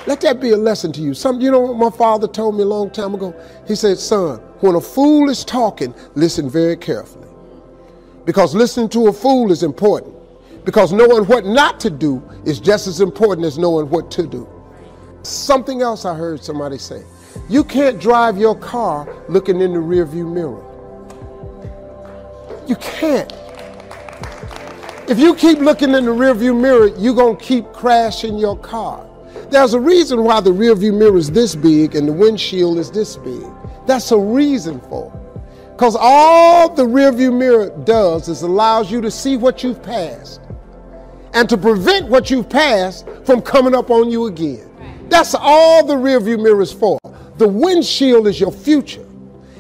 Let that be a lesson to you. You know what my father told me a long time ago? He said, son, when a fool is talking, listen very carefully. Because listening to a fool is important. Because knowing what not to do is just as important as knowing what to do. Something else I heard somebody say. You can't drive your car looking in the rearview mirror. You can't. If you keep looking in the rearview mirror, you're going to keep crashing your car. There's a reason why the rearview mirror is this big and the windshield is this big. That's a reason for it. Because all the rearview mirror does is allows you to see what you've passed and to prevent what you've passed from coming up on you again. That's all the rearview mirror is for. The windshield is your future.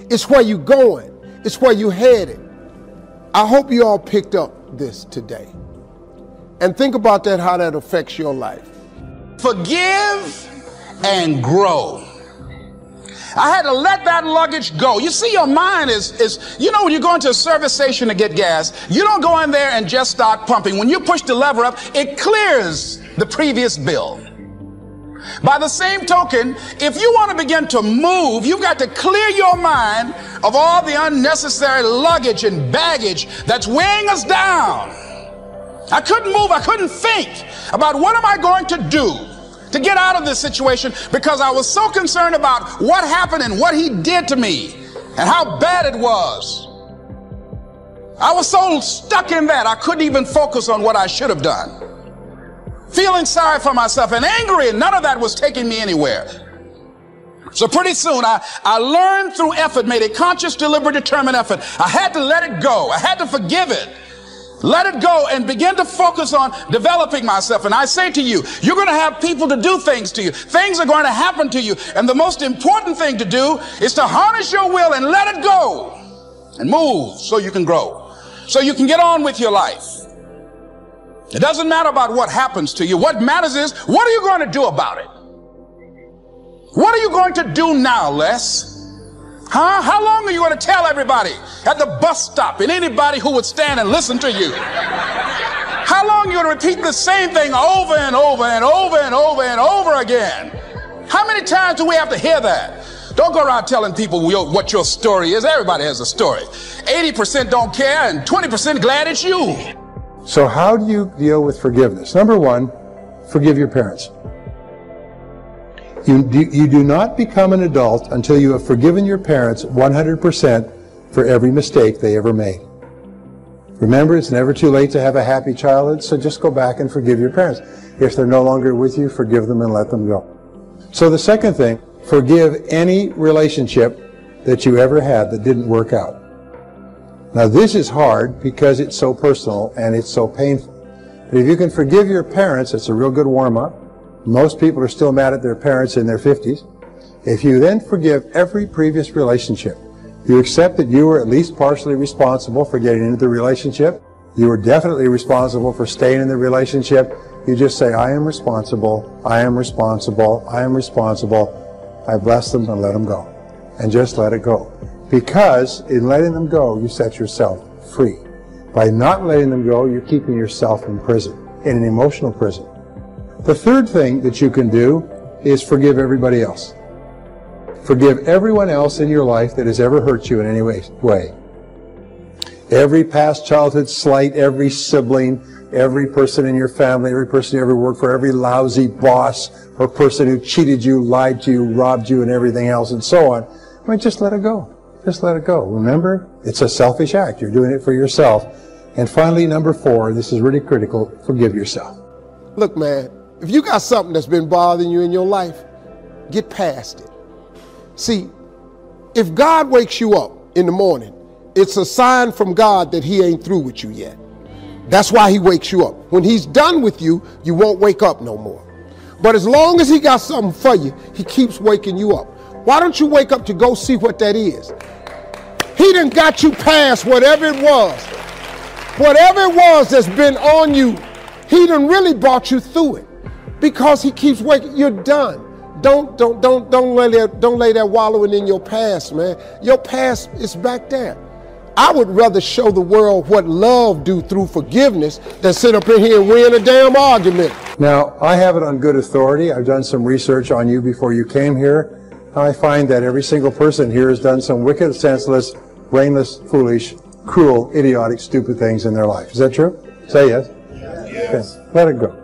It's where you're going. It's where you're headed. I hope you all picked up this today. And think about that, how that affects your life. Forgive and grow. I had to let that luggage go. You see, your mind is, you know, when you go into a service station to get gas, you don't go in there and just start pumping. When you push the lever up, it clears the previous bill. By the same token, if you want to begin to move, you've got to clear your mind of all the unnecessary luggage and baggage that's weighing us down. I couldn't move. I couldn't think about what am I going to do to get out of this situation because I was so concerned about what happened and what he did to me and how bad it was. I was so stuck in that I couldn't even focus on what I should have done. Feeling sorry for myself and angry, and none of that was taking me anywhere. So pretty soon I learned through effort, made a conscious, deliberate, determined effort. I had to let it go. I had to forgive it. Let it go and begin to focus on developing myself. And I say to you, you're going to have people to do things to you. Things are going to happen to you. And the most important thing to do is to harness your will and let it go and move so you can grow, so you can get on with your life. It doesn't matter about what happens to you. What matters is, what are you going to do about it? What are you going to do now, Les? Huh? How long are you going to tell everybody at the bus stop and anybody who would stand and listen to you? How long are you going to repeat the same thing over and over and over and over and over again? How many times do we have to hear that? Don't go around telling people what your story is. Everybody has a story. 80% don't care and 20% glad it's you. So how do you deal with forgiveness? Number one, forgive your parents. You do not become an adult until you have forgiven your parents 100% for every mistake they ever made. Remember, it's never too late to have a happy childhood, so just go back and forgive your parents. If they're no longer with you, forgive them and let them go. So the second thing, forgive any relationship that you ever had that didn't work out. Now this is hard because it's so personal and it's so painful. But if you can forgive your parents, it's a real good warm-up. Most people are still mad at their parents in their 50s. If you then forgive every previous relationship, you accept that you were at least partially responsible for getting into the relationship. You were definitely responsible for staying in the relationship. You just say, I am responsible, I am responsible, I am responsible. I bless them and let them go. And just let it go. Because in letting them go, you set yourself free. By not letting them go, you're keeping yourself in prison, in an emotional prison. The third thing that you can do is forgive everybody else. Forgive everyone else in your life that has ever hurt you in any way. Every past childhood slight, every sibling, every person in your family, every person you ever worked for, every lousy boss or person who cheated you, lied to you, robbed you, and everything else, and so on. I mean, just let it go. Just let it go. Remember, it's a selfish act. You're doing it for yourself. And finally, number 4, this is really critical, forgive yourself. Look, man, if you got something that's been bothering you in your life, get past it. See, if God wakes you up in the morning, it's a sign from God that he ain't through with you yet. That's why he wakes you up. When he's done with you, you won't wake up no more. But as long as he got something for you, he keeps waking you up. Why don't you wake up to go see what that is? He done got you past whatever it was. Whatever it was that's been on you, he done really brought you through it. Because he keeps waking, you're done. Don't lay that wallowing in your past, man. Your past is back there. I would rather show the world what love do through forgiveness than sit up in here and win a damn argument. Now, I have it on good authority. I've done some research on you before you came here. I find that every single person here has done some wicked, senseless, brainless, foolish, cruel, idiotic, stupid things in their life. Is that true? Say yes. Yes. Okay. Let it go.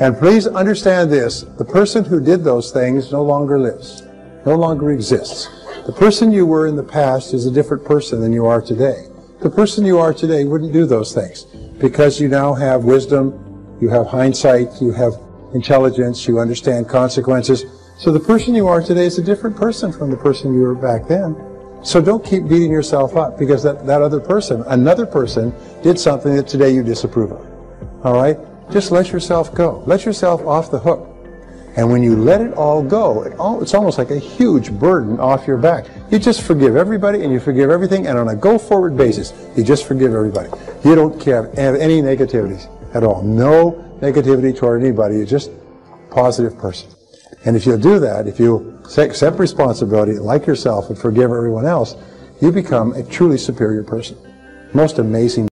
And please understand this. The person who did those things no longer lives, no longer exists. The person you were in the past is a different person than you are today. The person you are today wouldn't do those things because you now have wisdom, you have hindsight, you have intelligence, you understand consequences. So the person you are today is a different person from the person you were back then. So don't keep beating yourself up because that other person, another person, did something that today you disapprove of. All right? Just let yourself go. Let yourself off the hook. And when you let it all go, it's almost like a huge burden off your back. You just forgive everybody and you forgive everything, and on a go-forward basis, you just forgive everybody. You don't have any negativities at all. No negativity toward anybody. You're just a positive person. And if you'll do that, if you accept responsibility, like yourself, and forgive everyone else, you become a truly superior person. Most amazing